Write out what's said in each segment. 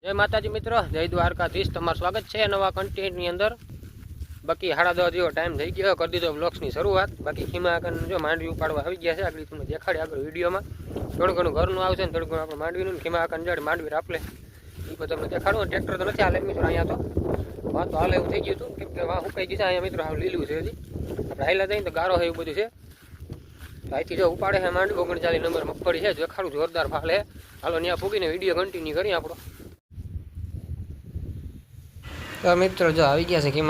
जय माताजी मित्रों, जय द्वारकाधीश। तमारू स्वागत है नवा कंटेंट नी अंदर। बाकी 10:30 जेवो टाइम थई गयो, कर दीधो ब्लॉग्स नी शरूआत। बाकी खीमा कन जो मांडवी उपाड़वा आवी गया छे, आगळी तमने देखाड़ी आगळ विडियो में। थोडुं घणुं घरनुं आवशे ने थोडुं घणुं आपणे मांडवीनुं खीमा कन जड़ मांडवी रापले ई पण तमने देखाडुं। ट्रेक्टर तो नथी हाले मित्रों, अहींया तो वां तो हाले एवुं थई गयुं हतुं केम के वां हुकाई गई छे। अहींया मित्रों हाव लीलुं छे, हजी आपणे हायला जईने तो गारो है एवुं बधुं छे। અહીંથી જો ઉપાડે છે માંડવી 39 નંબર મગફળી છે, દેખાડું જોરદાર ફાલ છે। હાલો ત્યાં ફૂગીને વિડીયો કન્ટિન્યુ કરીએ આપણો। तो मित्रों जो आई गया है कि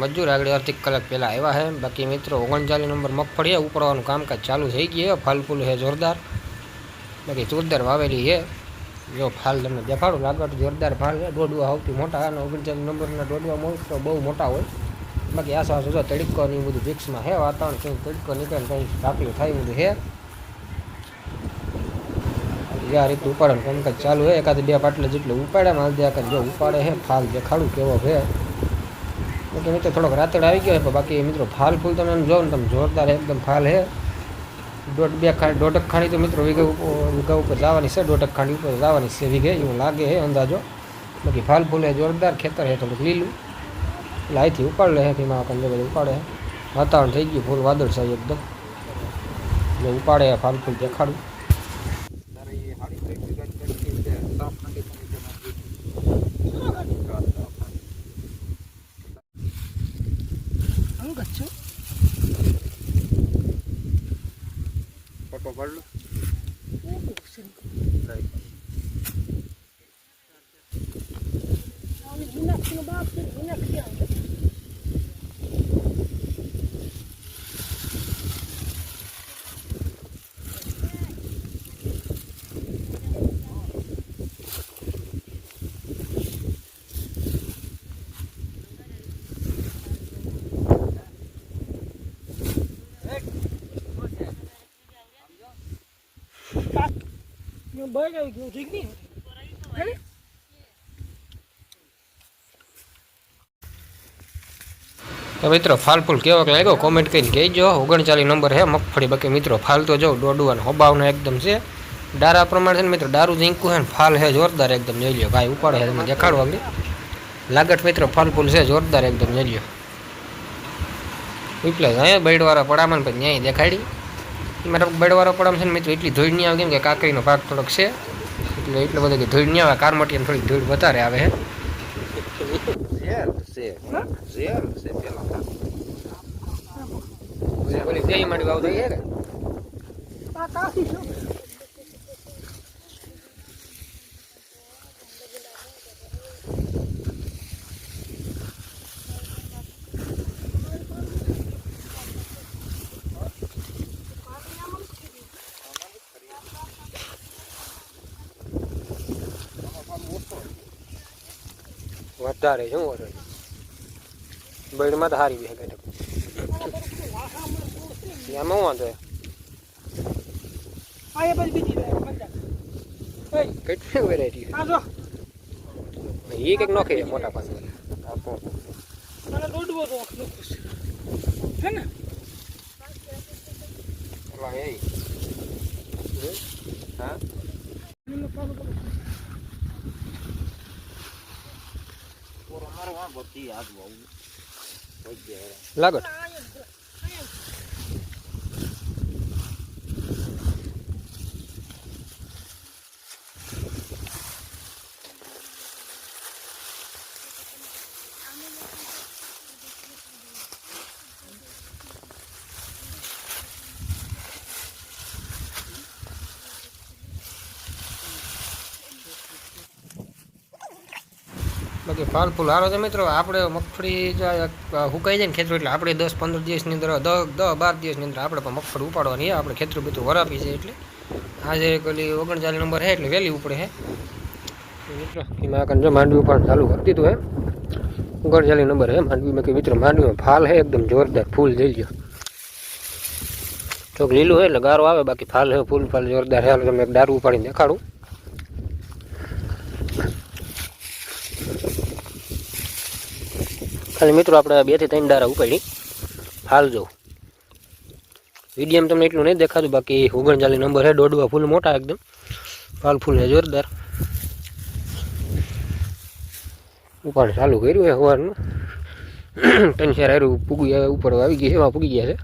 मजूर आगे अर्धी कलाक पहला आया है। बाकी मित्रों 39 नंबर मगफड़ी है, उपड़वा कामकाज चालू थी गई है। फल फूल है जोरदार, बाकी जोरदार वावेली है। जो फाल तमने देखाड़ू लागत जोरदार फाल है। डोडवा सौथी मोटा 39 नंबर डोडवा तो बहु मोटा हो। बाकी आसपास जो तड़को नहीं બધું फिक्स में है, वातावरण कहीं तड़को निकले कहीं ढाकली थाय બધું है। आ रीत उपाड़ कामकाज चालू है। एकाद बे पाटले जेटले उपाड़ा माल दिया कर जो उपाड़े है फाल देखाड़ू केवो है। बाकी मित्रों थोड़ोक रातड़ आई गयो है। बाकी मित्रों फाल फूल तमे जो तम जोरदार एकदम फाल है। दोटक खाणी तो मित्रों वीघा ऊपर जवानी से, दोटक खाणी ऊपर जवानी से वीघे एवं लागे है अंदाजो। बाकी फाल फूल है जोरदार, खेतर है थोड़ुं लीलू, लाई थी उपाड़ ले है कि बधे उपाड़े है। वातावरण थई गयुं फूल वादळछाई एकदम, जो उपाड़े है फाल फूल देखाड़ू। फोटो पढ़ लो। तो मित्रों फाल फूल केवो लगो कॉमेंट कर कहीजो। 39 नंबर है मगफड़ी। बाकी मित्रों फाल तो जो डोडुआ होबावना एकदम से डारा प्रमाण से मित्रों दारू झींकू है, फाल है जोरदार एकदम। जोई लो भाई उपाड़े है, तमने देखाड़ो आगे लागत मित्रों फाल फूल से जोरदार एकदम। जोई लो विप्लस अँ बेडवाळा पड़ामां पण न्याय देखाड़ी। मारा बेडवाळा पड़ामां छे मित्रों एटली धूळ नहीं आवे केम के काकरीनो भाग थोड़ोक छे, એટલે એટલો બધો કે ધૂળ નહીં આવે। કારમટીને થોડી ધૂળ વધારે આવે છે। બોલી જઈ મારી વાવ દઈએ ને આ કાફી છે। વધારે શું હોય બેડમાં તો હારી બી હે એમાં વાંધો કેટલી વેરાયટી એ કંઈક નોખે મોટા પાસે હા लागत बाकी फाल फूल हारो है मित्रों। आपणे मगफड़ी जो हुकाई जाए खेतरों एटले आपणे 10-15 दिवसनी अंदर 10-12 दिवसनी अंदर आपणे पण मगफड़ी उपाड़वानी है। आपणे खेतरों बीतुं वरापी छे एटले आज पेली 39 नंबर है एटले वेली उपड़े है मित्रों। एमां कन जो मांडवी उपाड़ चालू कर दीधुं है। 39 नंबर है मांडवी में कि मित्रों मांडवी में फाल है एकदम जोरदार। फूल जोई लो चोक लीलू है એટલે ગારો આવે, बाकी फाल है फूल फाल जोरदार है। हालो एक दारू उपाड़ी देखाड़ू। खाली मित्रों अपने 2 થી 3 डारा उपाड़ी हाल जो वीडियो में तमने एटलू नहीं देखातुं। बाकी 39 नंबर है, डोडवा फूल मोटा एकदम, फाल फूल है जोरदार। ઉપાડ ચાલુ કર્યું છે સવારનું 3-4 હારું પૂગી ઉપર આવી ગઈ છે, એમાં પૂગી ગયા છે.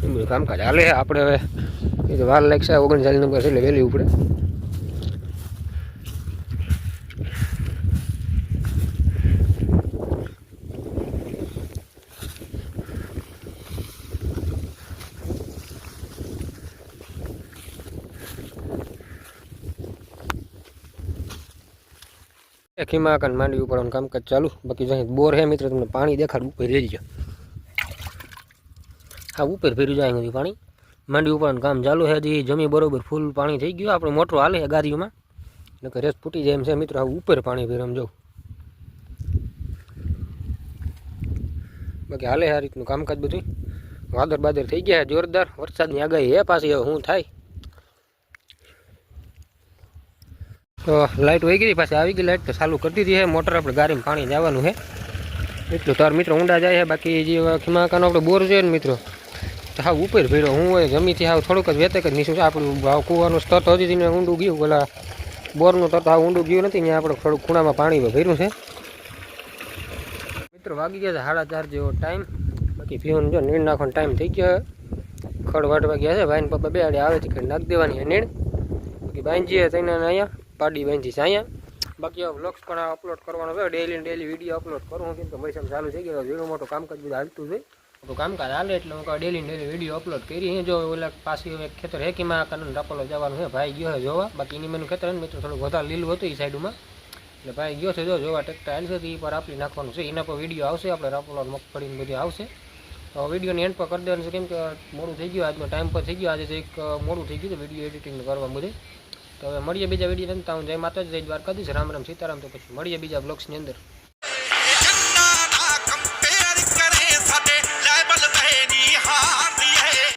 એમ બધું કામકાજ હાલે. આપણે હવે એ તો વાર લાગશે, 39 નંબર છે એટલે વહેલી ઉપડે. ખીમા કાન માંડવી ઉપાડવાનું કામકાજ ચાલુ. બાકી જો બોર હે મિત્રો, તમને પાણી દેખાડ ઉપર રહી ગયો. હા ઉપર ફેર્યું જાય બધું પાણી. માંડવી ઉપાડવાનું કામ ચાલુ છે. હજી જમી બરોબર ફૂલ પાણી થઈ ગયું. આપણે મોટરો હાલે છે ગાડીઓમાં, એટલે રેસ ફૂટી જાય એમ છે મિત્રો. આ ઉપર પાણી ફેરમ જાઉં. બાકી હાલે આ રીતનું કામકાજ બધું. વાદળ બાદર થઈ ગયા જોરદાર. વરસાદની આગાહી હે પાછી, હવે શું થાય. તો લાઇટ વહી ગઈ, પાછી આવી ગઈ લાઇટ તો ચાલુ કરી દીધી છે મોટર. આપણે ગાડીમાં પાણી જવાનું છે એટલું. તાર મિત્રો ઊંડા જાય છે. બાકી જે ખીમાકાનો આપણે બોર છે ને મિત્રો, તો હા ઉપર ભેડ્યો. હું હોય જમીથી હાવ થોડુંક જ વેતક જ નીચું છે. આપણું કૂવાનું સ્તર તો હજી ઊંડું ગયું, પેલા બોરનું તર તો હાવ ઊંડું ગયું નથી. ત્યાં આપણે થોડુંક ખૂણામાં પાણી ભર્યું છે મિત્રો. વાગી ગયા છે 4:30 જેવો ટાઈમ. બાકી પીવાનું જો નીણ નાખવાનો ટાઈમ થઈ ગયો. ખડ વાટવા ગયા છે. ભાઈને પપ્પા બે આડે આવે છે કે નાખી દેવાની નીણ. બાકી બાંધીએ તેને અહીંયા પાડી બાંધી છે અહીંયા. બાકી હવે વ્લોગ્સ પણ અપલોડ કરવાનો છે. ડેલી વિડીયો અપલોડ કરું હું, કેમ કે પૈસા ચાલુ થઈ ગયો. ઝીણું મોટું કામકાજ બધું હાલતું હોય. તો કામકાજ હાલે એટલે હું ડેલી વિડીયો અપલોડ કરી. જો ઓલા પાછી હવે ખેતર હેકીમાં કાનૂન રાપોલો જવાનું છે. ભાઈ ગયો છે જોવા. બાકી એની મેનું ખેતર મિત્રો થોડુંક વધારે લીલું હતું એ સાઈડમાં, એટલે ભાઈ ગયો છે જોવા. ટ્રેક્ટર હાલશે તો એ પર આપી નાખવાનું છે. એના પર વિડીયો આવશે. આપણે રાપોલો મગફળીને બધું આવશે. તો વિડીયોની એન્ડ પર કરી દેવાનું છે, કેમ કે મોડું થઈ ગયું. આજનો ટાઈમ પર થઈ ગયો. આજે એક મોડું થઈ ગયું વિડીયો એડિટિંગ કરવા બધે. તો હવે મળીએ બીજા વિડીયો અંદર. હું જય માતાજી, જય દ્વારકાધીશ, રામ રામ સીતારામ. તો પછી મળીએ બીજા બ્લોગ્સની અંદર.